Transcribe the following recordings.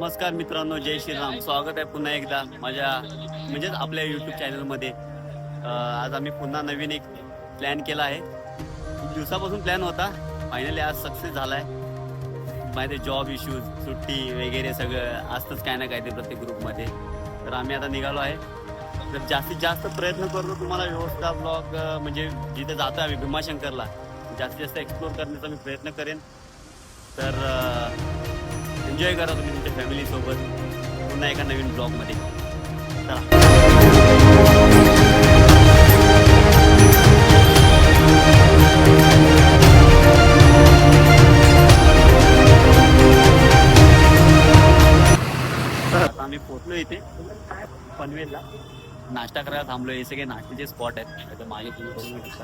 नमस्कार मित्रांनो, जय श्रीराम. स्वागत आहे पुन्हा एकदा माझ्या आपल्या यूट्यूब चॅनलमध्ये. आज आम्ही पुन्हा नवीन एक प्लॅन केला आहे. खूप दिवसापासून प्लॅन होता, फायनली आज सक्सेस झाला आहे. माहिती जॉब इश्यूज, सुट्टी वगैरे सगळं असतंच काय ना काय ते प्रत्येक ग्रुपमध्ये. तर आम्ही आता निघालो आहे. तर जास्तीत जास्त प्रयत्न करतो तुम्हाला व्यवस्था ब्लॉग म्हणजे जिथे जातो आम्ही भीमाशंकरला जास्तीत जास्त एक्सप्लोर करण्याचा मी प्रयत्न करेन. तर एन्जॉय करा तुम्ही तुमच्या फॅमिलीसोबत पुन्हा एका नवीन ब्लॉगमध्ये. चला. आता आम्ही पोहोचलो इथे पनवेलला. नाश्ता करायला थांबलो. हे सगळे नाश्त्याचे स्पॉट आहेत. आता मागे तुम्ही बघू शकता.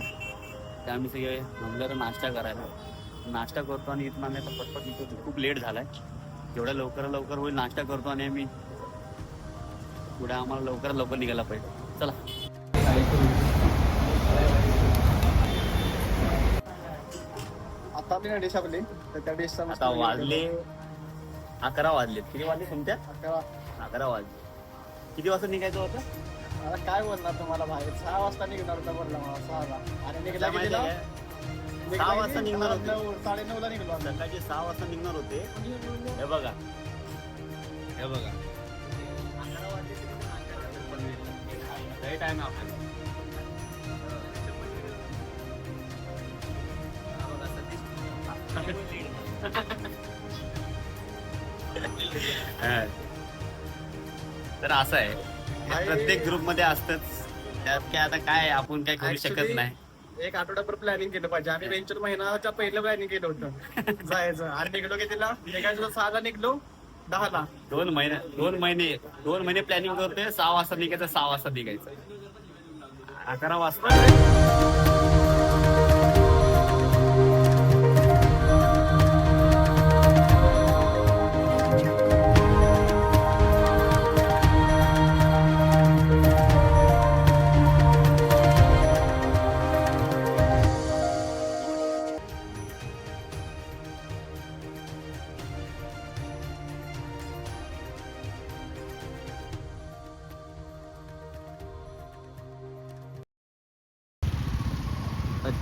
त्या आम्ही सगळे थांबलो तर नाश्ता करायला. नाश्ता करतो आणि इथून आम्ही आता पटपट निघतो. खूप लेट झालाय. जेवढ्या लवकर होईल नाश्ता करतो आणि आम्ही पुढे आम्हाला लवकर निघायला पाहिजे. चला. आता मी डिश आपली तर त्या डिशचा आता वाजले 11 वाजले. किती वाजले तुमच्या? 11 वाजले. किती वाजता निघायचं होतं? आता काय बोलणार तुम्हाला बाहेर 6 वाजता निघणार होता बोलला मला 6ला आणि निघला किती 6 वाजता निघणार होते. 9:30ला निघलो आता. सकाळचे 6 वाजता निघणार होते. हे बघा 11 वाजले लय टाइम आहे आपल्याला. तर असं आहे, प्रत्येक ग्रुप मध्ये असतच. त्यात काय आता काय आपण काय करू शकत नाही. एक आठवड्याभर प्लॅनिंग केलं पाहिजे. आम्ही वेंचर महिन्याच्या पहिलं प्लॅनिंग केलं होतं जायचं आणि निघलो कितीला निघायचं 6ला निघलो 10ला. 2 महिने प्लॅनिंग करतोय. 6 वाजता निघायचं, 6 वाजता निघायचं, 11 वाजता.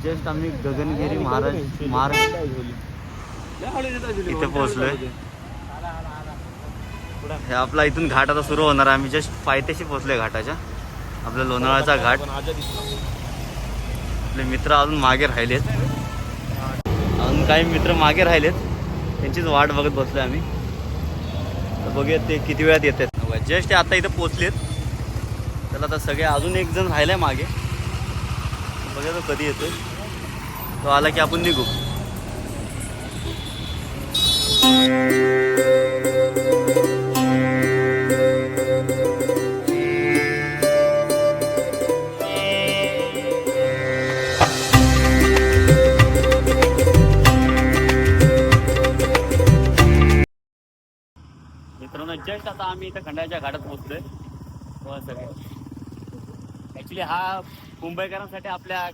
जस्ट आम्ही गगनगिरी महाराज इथे पोहोचलोय. हे आपला इथून घाट आता सुरू होणार आहे. आम्ही जस्ट पायथ्याशी पोहोचलोय घाटाच्या. आपल्या लोणावळ्याचा घाट. आपले मित्र अजून मागे राहिलेत. अजून काही मित्र मागे राहिलेत. त्यांचीच वाट बघत बसलोय आम्ही. तर बघूया ते किती वेळात येत आहेत. जस्ट आता इथे पोहोचलेत. त्याला आता सगळे अजून एक जण राहिलाय मागे. बघा तो कधी येतोय. तो आला की आपण निघू. मित्रांनो जस्ट आता आम्ही इथं खंडाळ्याच्या घाटात पोहोचलोय. सगळे ऍक्च्युली हा मुंबईकरांसाठी आपल्या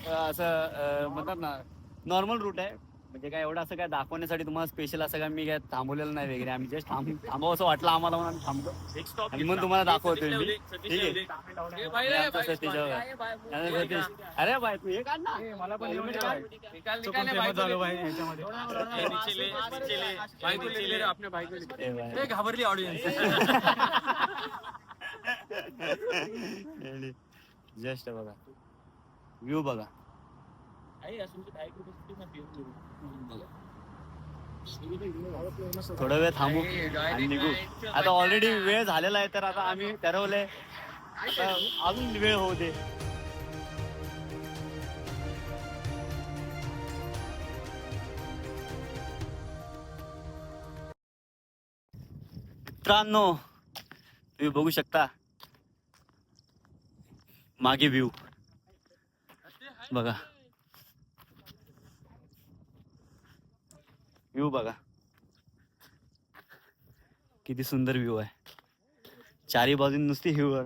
असं म्हणतात ना नॉर्मल रूट आहे. म्हणजे काय एवढं असं काय दाखवण्यासाठी तुम्हाला स्पेशल असं काय मी काय थांबवलेलं नाही वगैरे. आम्ही जस्ट थांबावं असं वाटलं आम्हाला म्हणून आम्ही थांबलो आणि मग तुम्हाला दाखवतोय मी. ठीक आहे. अरे बाय तू हे काढ ना. मला पण घाबरली ऑडियन्स. जस्ट बघा व्ह्यू बघा. थोडा वेळ थांबू आणि निघू. आता ऑलरेडी वेळ झालेला आहे. तर आता आम्ही ठरवलंय आता अजून वेळ होऊ दे. मित्रांनो तुम्ही बघू शकता मागे व्ह्यू बघा. व्ह्यू बघा किती सुंदर व्ह्यू आहे. चारी बाजून नुसती हिरवळ.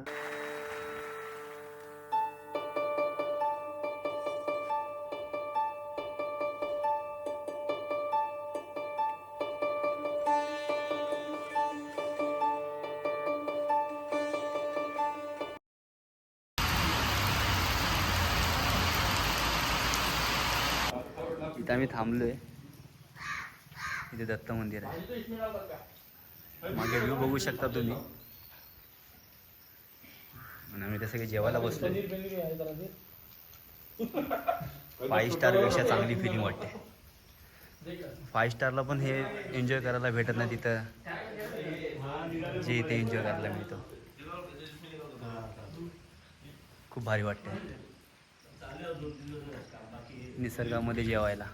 इथं आम्ही थांबलोय. इथे दत्त मंदिर आहे. मागे व्ह्यू बघू शकता तुम्ही. आणि आम्ही ते सगळे जेवायला बसलो. 5 स्टारपेक्षा चांगली फिलिंग वाटते. 5 स्टारला पण हे एन्जॉय करायला भेटत नाही तिथं जे इथे एन्जॉय करायला मिळतं. खूप भारी वाटते निसर्गामध्ये जेवायला.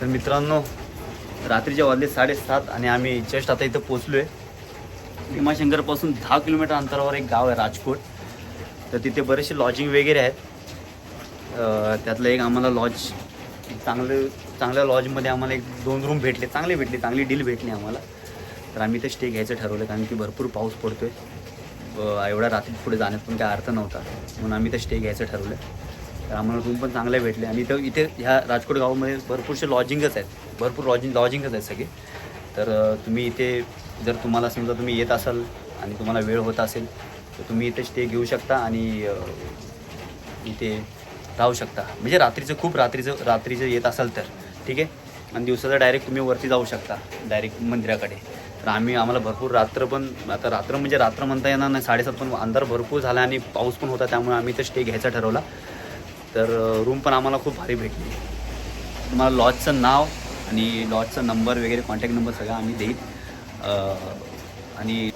तर मित्रांनो, रात्रीच्या वाजले 7:30 आणि आम्ही जस्ट आता इथं पोचलो आहे. भीमाशंकरपासून 10 किलोमीटर अंतरावर एक गाव आहे राजकोट. तर तिथे बरेचसे लॉजिंग वगैरे आहेत. त्यातलं एक आम्हाला लॉज चांगल्या लॉजमध्ये आम्हाला 1-2 रूम भेटले, चांगली डील भेटली आम्हाला. तर आम्ही इथे स्टे घ्यायचं ठरवलं कारण की भरपूर पाऊस पडतो आहे. एवढ्या रात्री पुढे जाण्यात पण काही अर्थ नव्हता म्हणून आम्ही इथे स्टे घ्यायचं ठरवलं. तर आम्हाला रूम पण चांगले भेटले. आणि इथे ह्या राजकोट गावामध्ये भरपूरसे लॉजिंगच आहेत, भरपूर लॉजिंगच आहेत सगळे. तर तुम्ही इथे जर तुम्हाला समजा तुम्ही येत असाल आणि तुम्हाला वेळ होत असेल तर तुम्ही इथे स्टे घेऊ शकता आणि इथे राहू शकता. म्हणजे रात्रीचं येत असाल तर ठीक आहे. आणि दिवसाचं डायरेक्ट तुम्ही वरती जाऊ शकता डायरेक्ट मंदिराकडे. तर आम्हाला भरपूर रात्र म्हणजे रात्र म्हणता येणार नाही, 7:30 पण अंधार भरपूर झाला आणि पाऊस पण होता त्यामुळे आम्ही इथं स्टे घ्यायचा ठरवला. तर रूम पण आम्हाला खूप भारी भेटली. तुम्हाला लॉजचं नाव आणि लॉजचा नंबर वगैरे कॉन्टॅक्ट नंबर सगळं आम्ही देईल. आणि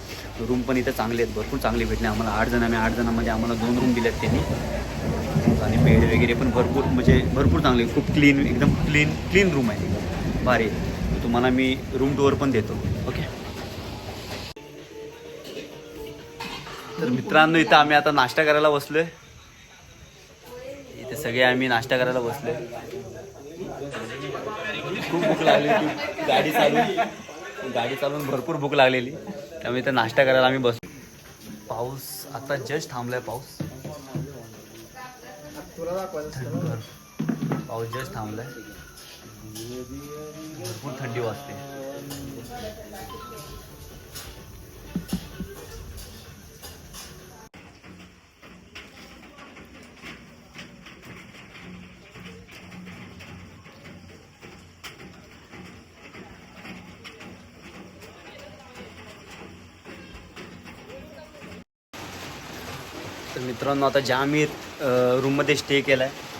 रूम पण इथे चांगले आहेत, भरपूर चांगले भेटले आम्हाला. 8 जणांमध्ये आम्हाला 2 रूम दिलेत त्यांनी. आणि बेड वगैरे पण भरपूर चांगले, खूप एकदम क्लीन रूम आहे, भारी. तुम्हाला मी रूम टूर पण देतो. ओके. तर मित्रांनो, इथं आम्ही आता नाश्ता करायला बसलोय. इथे सगळे आम्ही नाश्ता करायला बसलोय. खूप भूक लागली होती. गाडी चालून भरपूर भूक लागलेली त्यामुळे इथं नाश्ता करायला आम्ही बसलो. पाऊस आता जस्ट थांबलाय. पाऊस जस्ट थांबलाय. भरपूर थंडी वाजते. तर मित्रांनो, आता ज्या आम्ही रूममध्ये स्टे केला आहे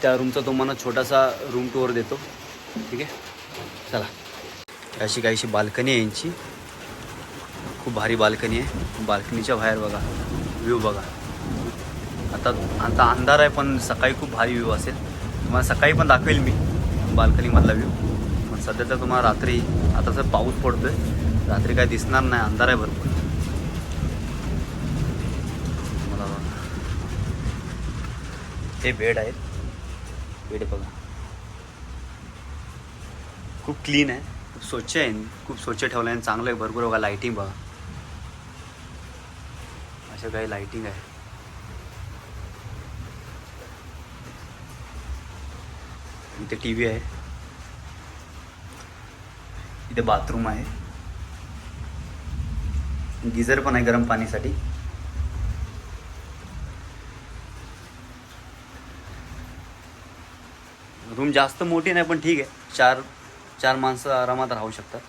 त्या रूमचा तुम्हाला छोटासा रूम टूर देतो. ठीक आहे, चला. अशी काहीशी बाल्कनी आहे यांची. खूप भारी बाल्कनी आहे. बाल्कनीच्या बाहेर बघा, व्ह्यू बघा. आता अंधार आहे पण सकाळी खूप भारी व्ह्यू असेल. तुम्हाला सकाळी पण दाखवेल मी बाल्कनीमधला व्ह्यू. पण सध्या तर तुम्हाला रात्री, आता जर पाऊस पडतो आहे, रात्री काय दिसणार नाही, अंधार आहे भरपूर. हे बेड आहेत. बेड बघा, खूप क्लीन आहे, खूप स्वच्छ आहे, खूप स्वच्छ ठेवलं आहे, चांगलं आहे, भरपूर बघा. लाईटिंग बघा, अशा काही लाईटिंग आहे. इथे टी व्ही आहे. इथे बाथरूम आहे. गिझर पण आहे गरम पाणीसाठी. रूम जास्त मोठी नाही पण ठीक आहे. चार माणसं आरामात राहू शकतात.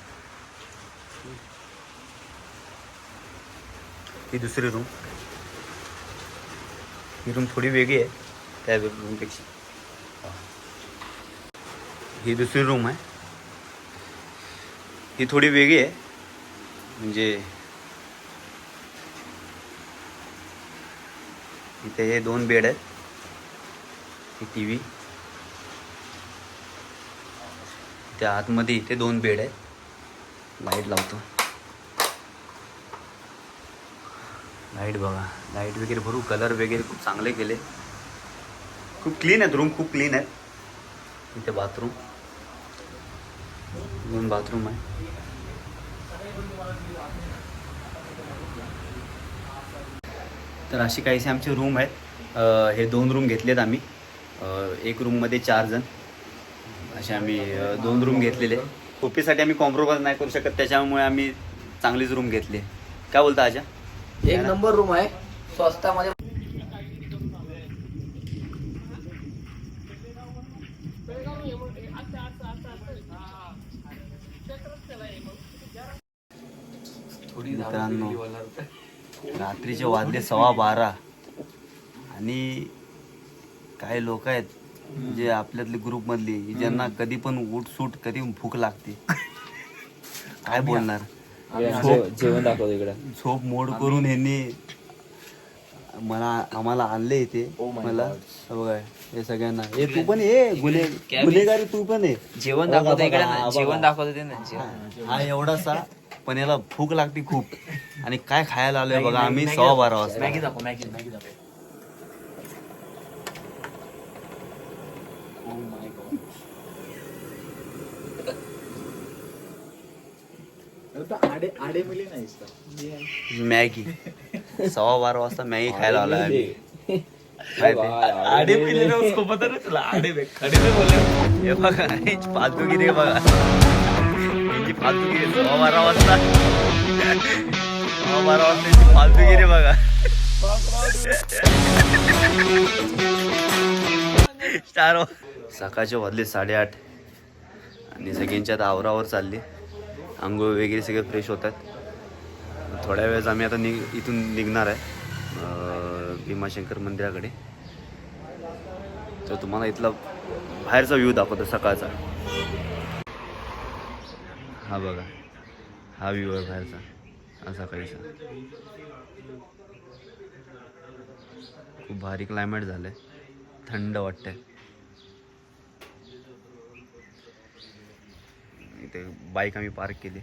ही दुसरी रूम. ही रूम थोडी वेगळी आहे त्या रूमपेक्षा. ही दुसरी रूम आहे. ही थोडी वेगळी आहे. म्हणजे इथे हे 2 बेड आहेत. ही टी व्ही. त्या आतमध्ये इथे 2 बेड आहेत. लाईट लावतो. लाईट बघा, लाईट वगैरे भरू, कलर वगैरे खूप चांगले केले. खूप क्लीन आहेत रूम, खूप क्लीन आहेत. इथे बाथरूम, 2 बाथरूम आहे. तर अशी काहीसे आमचे रूम आहेत. हे 2 रूम घेतलेत आम्ही. एक रूममध्ये 4 जण असे आम्ही 2 रूम घेतलेले. खोपीसाठी आम्ही कॉम्प्रोमाइज नाही करू शकत, त्याच्यामुळे आम्ही चांगलीच रूम घेतली. काय बोलता आजा? एक नंबर रूम आहे स्वस्तामध्ये. मित्रांनो, रात्रीचे वाजले 12:15 आणि काही लोक आहेत जे आपल्यातले ग्रुपमधली ज्यांना कधी पण उठ कधी भूक लागते. काय बोलणार? जेवण दाखवतो इकडे. झोप मोड करून ह्यांनी आम्हाला आणले इथे. मला बघा हे सगळ्यांना, हे तू पण ये गुन्हेगारी, तू पण ये. जेवण दाखवतो इकडे, जेवण दाखवतो ते ना. हा एवढासा, पण याला भूक लागते खूप. आणि काय खायला आलोय बघा आम्ही 12:15 वाजता. मॅगी दाखव, मॅगी दाखव. मॅगी 12:15 वाजता मॅगी खायला आलोय आम्ही. आडे पिले ना उसको पता नहीं चला. आडे में खड़े में बोले हे बघा यांची फालतूगिरी आहे बघा. यांची फालतूगिरी 12:15 वाजता, 12:15 वाजता यांची फालतूगिरी बघा. सकाळचे वाजले 8:30 आणि सगळ्यांच्यात आवरावर चालली. अंघोळ वगैरे सगळे फ्रेश होतात. थोड्या वेळेस आम्ही आता इथून निघणार आहे भीमाशंकर मंदिराकडे. तर तुम्हाला इथला बाहेरचा व्ह्यू दाखवतो सकाळचा. हा बघा, हा व्ह्यू आहे बाहेरचा असा काहीसा. खूप भारी क्लायमेट झालंय, थंड वाटतंय. इथे बाईक आम्ही पार्क केली.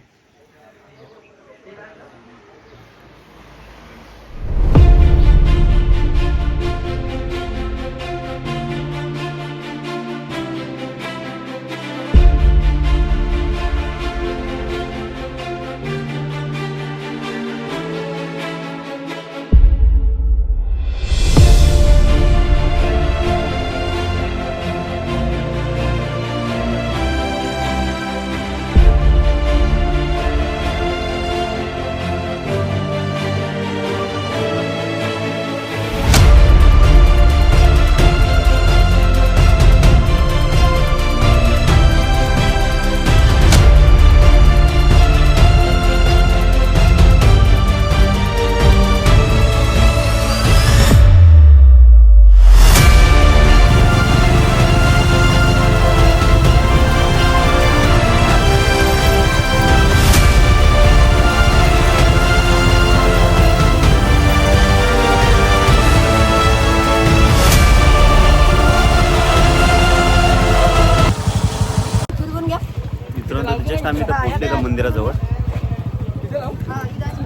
जस्ट आम्ही तर पोहोचले का मंदिराजवळ.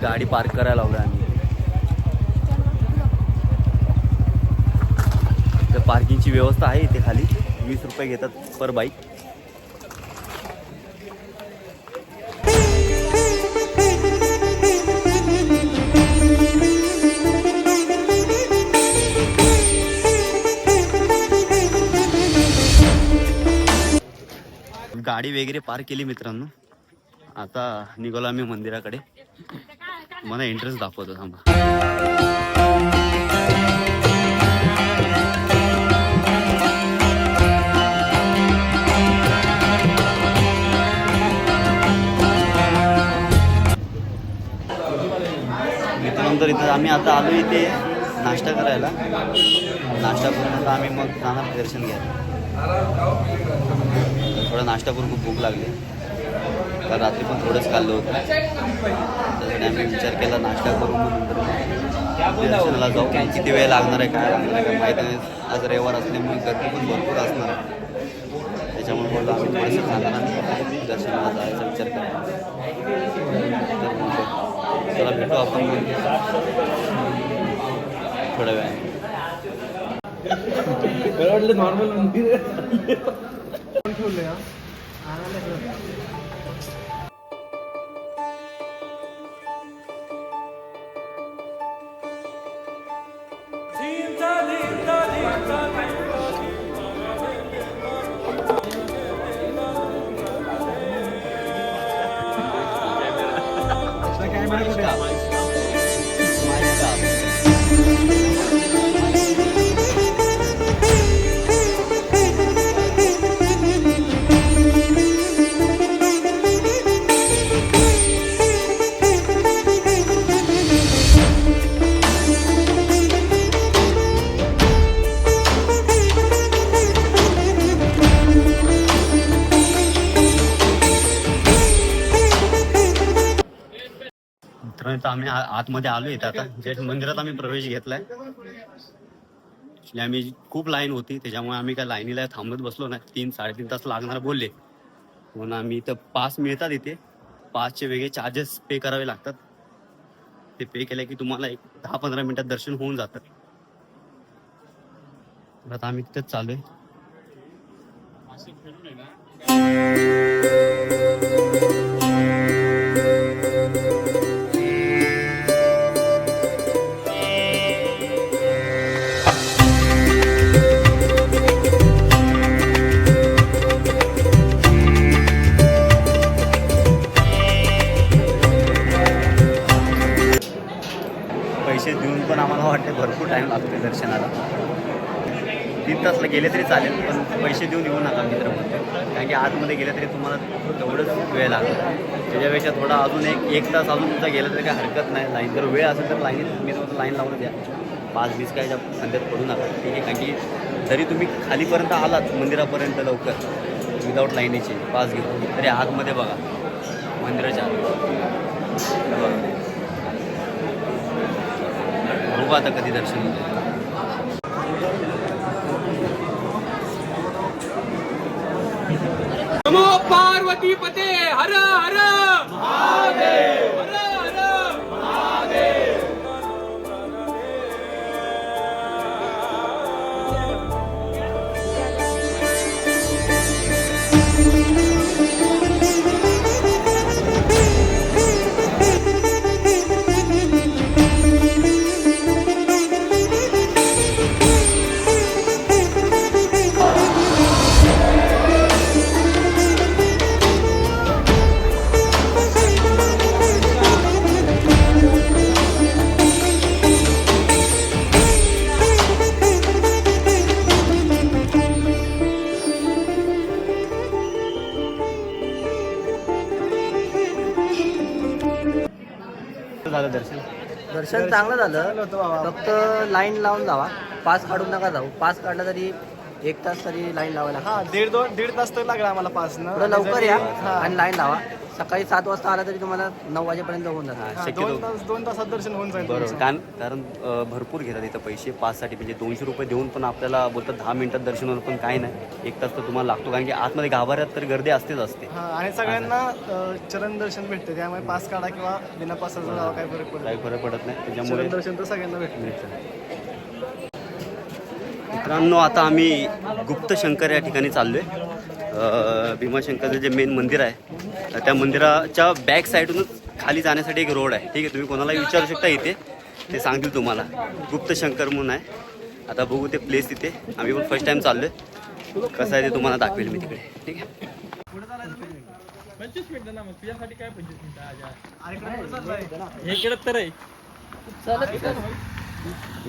गाडी पार्क करायला लावलोय आम्ही. तर पार्किंगची व्यवस्था आहे इथे खाली. 20 रुपये घेतात पर बाईक. गाडी वगैरे पार्क केली मित्रांनो. आता निघालो आम्ही मंदिराकडे. मला इंटरेस्ट दाखवतो थांबा. मित्रांनो इथं आम्ही आता आलो इथे नाश्ता करायला. नाश्ता करून आता आम्ही मग जाणार दर्शन घ्यायला. थोडा नाश्ता करून खूप भूक लागली, कारण रात्री पण थोडंच खाल्लं होतं. त्यासाठी आम्ही विचार केला नाश्ता करून मग नंतर दर्शनाला जाऊ. किती वेळ लागणार आहे काय लागणार आहे काय माहीत नाही. आज रविवार असल्यामुळे गर्दी पण भरपूर असणार आहे. त्याच्यामुळे बोललो आम्ही माहिती सांगा आणि दर्शनाला जायचा विचार करा. चला भेटू आपण थोड्या वेळाने. नॉर्मल मंदिर मित्रांनो आम्ही आतमध्ये आलोय आता जस्ट मंदिरात आम्ही प्रवेश घेतलाय. आम्ही खूप लाईन होती त्याच्यामुळे आम्ही काय लाईनीला थांबत बसलो नाही. 3-3.5 तास लागणार बोलले म्हणून आम्ही इथं पास मिळतात. इथे पासचे वेगळे चार्जेस पे करावे लागतात. ते पे केले की तुम्हाला 10-15 मिनिटात दर्शन होऊन जातं. आता आम्ही तिथेच चालू आहे. पैसे देऊन पण आम्हाला वाटते भरपूर टाईम लागतो दर्शनाला. 3 तासला गेले तरी चालेल पण पैसे देऊन येऊ नका मित्र म्हणते. कारण की आतमध्ये गेले तरी तुम्हाला तेवढंच वेळ लागतो. त्याच्यापेक्षा थोडा अजून एक तास अजून तुमचा गेला तरी काही हरकत नाही. लाईन जर वेळ असेल तर लाईनीत मी तुम्हाला लाईन लावून द्या. 5-20 काय संध्यात पडू नका ठीक आहे. कारण की जरी तुम्ही खालीपर्यंत आलात मंदिरापर्यंत लवकर विदाऊट लाईनीचे पास घेऊन तरी आतमध्ये बघा मंदिराच्या बघा बघू आता कधी दर्शन होतं. नमो पार्वती पते हर हर महादेव हर हर महादेव. झालं दर्शन. दर्शन चांगलं झालं. फक्त लाईन लावून जावा. पास काढून नका जाऊ. पास काढला तरी 1 तास तरी लाईन लावायला. हा 1.5 तास तर लागला आम्हाला पास ना. थोडं लवकर या आणि लाईन लावा. सकाळी 7 वाजता आला तरी तुम्हाला 9 वाजेपर्यंत होऊन जाणार. शक्यतो 2 तासात दर्शन होऊन जाईल. बरोबर कारण भरपूर घेतात इथं पैसे पाससाठी. म्हणजे 200 रुपये देऊन पण आपल्याला बोलतात 10 मिनिटात दर्शन होणं पण काही नाही. 1 तास तर तुम्हाला लागतो. कारण की आतमध्ये गाभाऱ्यात तर गर्दी असतेच असते. हा आणि सगळ्यांना चरण दर्शन भेटते. त्यामुळे पास काढा किंवा बिना पासाचा जावा काही फरक पडत काही फरक पडत नाही. त्याच्यामुळे चरण दर्शन तर सगळ्यांना भेटते. मित्रांनो आता आम्ही गुप्तशंकर या ठिकाणी चाललोय. भीमाशंकरचं जे मेन मंदिर आहे त्या मंदिराच्या बॅक साईडूनच खाली जाण्यासाठी एक रोड आहे ठीक आहे. तुम्ही कोणालाही विचारू शकता इथे ते सांगतील तुम्हाला. गुप्तशंकर म्हणून आहे. आता बघू ते प्लेस तिथे. आम्ही पण फर्स्ट टाइम चाललोय. कसं आहे ते तुम्हाला दाखवेल मी तिकडे ठीक आहे. 25 मिनिटं ना मग तुझ्यासाठी काय 25 मिनिटं हे केलं तर आहे.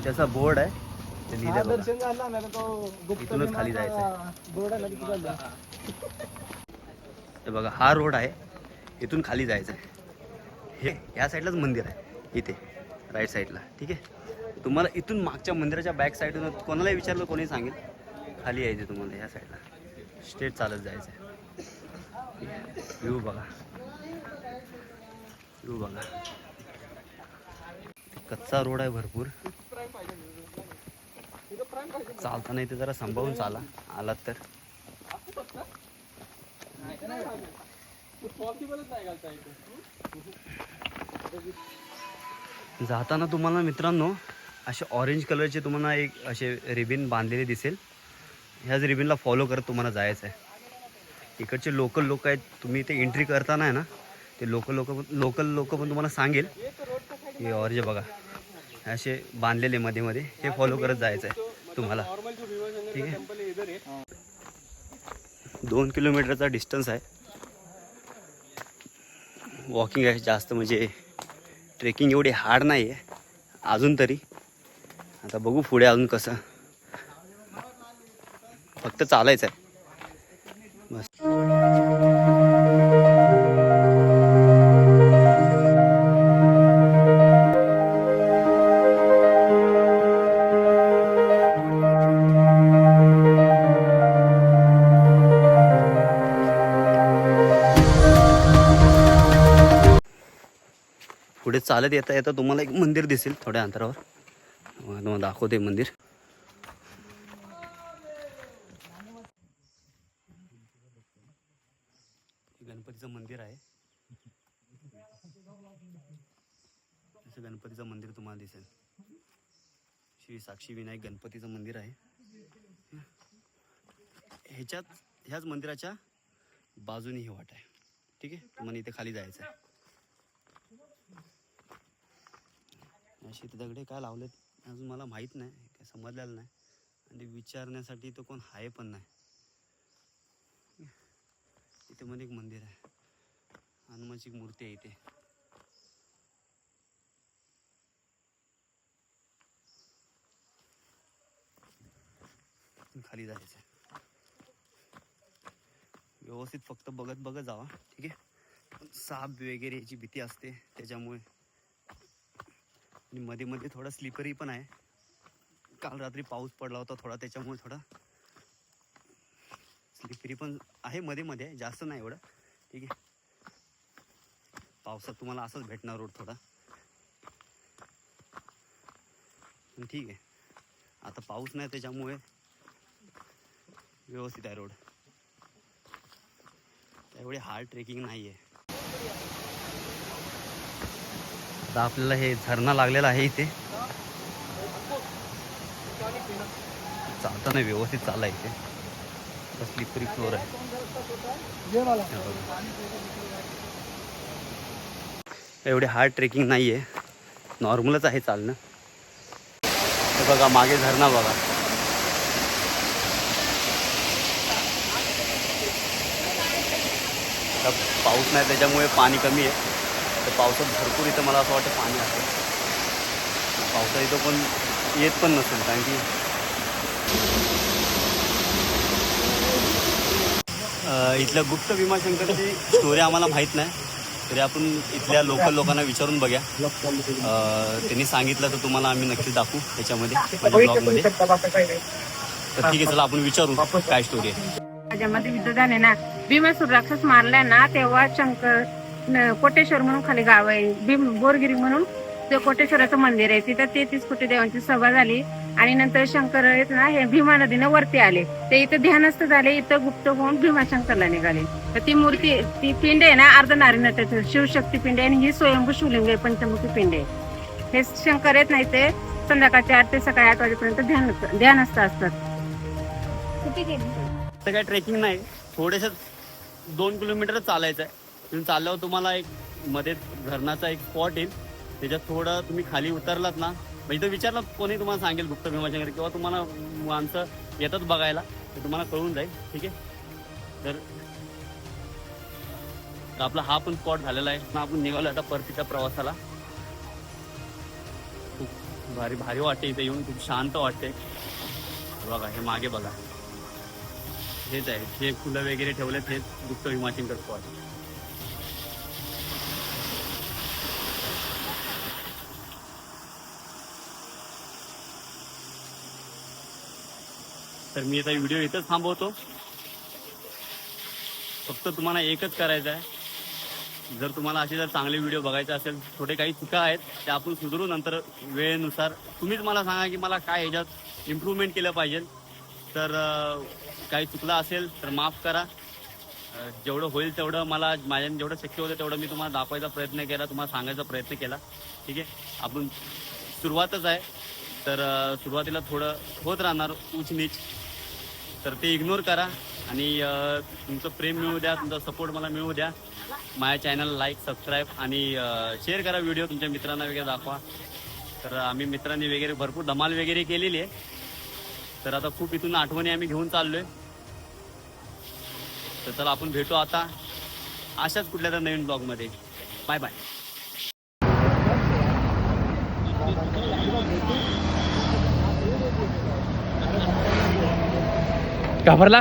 त्याचा बोर्ड आहे ते लिहिलंय बघा. दर्शन झालं ना तो इथूनच खाली जायचं. बोर्ड आला किती झालं. हे बघा हा रोड आहे. इथून खाली जायचं आहे. हे या साईडलाच मंदिर आहे इथे राईट साईडला ठीक आहे. तुम्हाला इथून मागच्या मंदिराच्या बॅक साईडून कोणालाही विचारलं कोणी सांगेल खाली यायचं तुम्हाला. या साईडला स्ट्रेट चालत जायचं आहे. व्ह्यू बघा व्ह्यू बघा. कच्चा रोड आहे भरपूर. चालता नाही ते जरा सांभाळून चाला आलात तर. पॉसिबलच नाही घालता इथे. जाताना तुम्हाला मित्रांनो असे ऑरेंज कलरचे तुम्हाला एक असे रिबिन बांधलेले दिसेल. ह्याच रिबिनला फॉलो करत तुम्हाला जायचं आहे. इकडचे लोकल लोक आहेत, तुम्ही ते एंट्री करताना आहे ना, ते लोकल लोक पण तुम्हाला सांगेल की ऑरेंज बघा असे बांधलेले मध्ये मध्ये, हे फॉलो करत जायचं आहे तुम्हाला. ठीक आहे, 2 किलोमीटरचा डिस्टन्स आहे. वॉकिंग आहे जास्त, म्हणजे ट्रेकिंग एवढी हार्ड नाही आहे अजून तरी. आता बघू पुढे अजून कसं, फक्त चालायचं आहे बस. पुढे चालत येता येता तुम्हाला एक मंदिर दिसेल थोड्या अंतरावर. तुम्हाला दाखवते मंदिर. गणपतीचं मंदिर आहे. असं गणपतीचं मंदिर तुम्हाला दिसेल. श्री साक्षी विनायक गणपतीचं मंदिर आहे. ह्याच मंदिराच्या बाजूने ही वाट आहे. ठीक आहे, तुम्हाला इथे खाली जायचं आहे. अशी दगडे काय लावलेत अजून मला माहीत नाही, काय समजलेलं नाही, आणि विचारण्यासाठी तो कोण आहे पण नाही. इथे मध्ये एक मंदिर आहे, हनुमानची एक मूर्ती आहे इथे. खाली जायचं आहे. व्यवस्थित फक्त बघत जावा. ठीक आहे, साप वगैरे याची भीती असते त्याच्यामुळे. आणि मध्ये मध्ये थोडा स्लिपरी पण आहे. काल रात्री पाऊस पडला होता थोडा, त्याच्यामुळे थोडा स्लिपरी पण आहे मध्ये मध्ये, जास्त नाही एवढं. ठीक आहे, पावसात तुम्हाला असंच भेटणार रोड थोडा. पण ठीक आहे, आता पाऊस नाही त्याच्यामुळे व्यवस्थित आहे रोड. एवढे हार्ड ट्रेकिंग नाही आहे. आता आपल्याला हे झरणा लागलेला आहे इथे. चालताना व्यवस्थित चालला इथे. स्लिपरी फ्लोर आहे. एवढे हार्ड ट्रेकिंग नाही आहे, नॉर्मलच आहे चालणं. हे बघा मागे झरणा बघा. पाऊस नाही त्याच्यामुळे पाणी कमी आहे. तर पावसात भरपूर इथं मला असं वाटतं पाणी आहे. पावसात इथं पण येत पण नसेल, कारण की इथल्या गुप्त भीमाशंकरची स्टोरी आम्हाला माहीत नाही. तरी आपण इथल्या लोकल लोकांना विचारून बघूया. त्यांनी सांगितलं तर तुम्हाला आम्ही नक्कीच दाखवू त्याच्यामध्ये, माझ्या ब्लॉगमध्ये. तर ठीक आहे, चला आपण विचारू काय स्टोरी आहे. माझ्यामध्ये विद्युदान आहे ना, भीमासूर राक्षस मारलाय ना, तेव्हा शंकर कोटेश्वर म्हणून खाली गाव आहे, भीम बोरगिरी म्हणून ते कोटेश्वराचं मंदिर आहे. तिथं 33 कोटी देवांची सभा झाली. आणि नंतर शंकर आहेत ना, हे भीमा नदीनं वरती आले. ते इथं ध्यानस्थ झाले, इथं गुप्त होऊन भीमाशंकरला निघाले. तर ती मूर्ती, ती पिंड आहे ना, अर्धनारीनटाचं शिवशक्ती पिंड आहे. आणि ही स्वयंभू शिवलिंग आहे, पंचमुखी पिंड आहे. हे शंकर आहेत नाही, ते संध्याकाळच्या 8 ते सकाळी 8 वाजेपर्यंत ध्यानस्थ असतात. किती गेली तर काय ट्रेकिंग नाही, थोडेसे 2 किलोमीटर चालायचं आहे. तुम्ही चालल्यावर तुम्हाला एक मध्ये धरणाचा एक स्पॉट येईल. त्याच्यात थोडं तुम्ही खाली उतरलात ना, म्हणजे विचारलं कोणी तुम्हाला सांगेल गुप्त भीमाशंकर, किंवा तुम्हाला माणसं येतात बघायला तर तुम्हाला कळून जाईल. ठीक आहे, तर आपला हा पण स्पॉट झालेला आहे. आपण निघालो आता परतीच्या प्रवासाला. खूप भारी भारी वाटते इथे येऊन, खूप शांत वाटते. बघा हे मागे बघा, हेच आहे, हे फुलं वगैरे ठेवलेत, हेच गुप्त भीमाशंकर स्पॉट. तर मी आता व्हिडिओ इथंच थांबवतो. फक्त तुम्हाला एकच करायचं आहे, जर तुम्हाला असे जर चांगले व्हिडिओ बघायचे असेल, थोडे काही चुका आहेत त्या आपण सुधारू. नंतर वेळेनुसार तुम्हीच मला सांगा की मला काय ह्याच्यात इम्प्रूव्हमेंट केलं पाहिजे. तर काही चुकलं असेल तर माफ करा. जेवढं होईल तेवढं मला माझ्याने जेवढं शक्य होतं तेवढं मी तुम्हाला दाखवायचा प्रयत्न केला, तुम्हाला सांगायचा प्रयत्न केला. ठीक आहे, आपण सुरुवातच आहे तर सुरुवातीला थोडं होत राहणार उच नीच, तर ते इग्नोर करा आणि तुमचं प्रेम मिळू द्या, तुमचा सपोर्ट मला मिळू द्या. माझ्या चॅनल लाईक सबस्क्राईब आणि शेअर करा, व्हिडिओ तुमच्या मित्रांना वगैरे दाखवा. तर आम्ही मित्रांनी वगैरे भरपूर धमाल वगैरे केलेली आहे. तर आता खूप इथून आठवणी आम्ही घेऊन चाललोय. तर चला आपण भेटू आता अशाच कुठल्या तर नवीन ब्लॉगमध्ये. Bye bye. घाबरला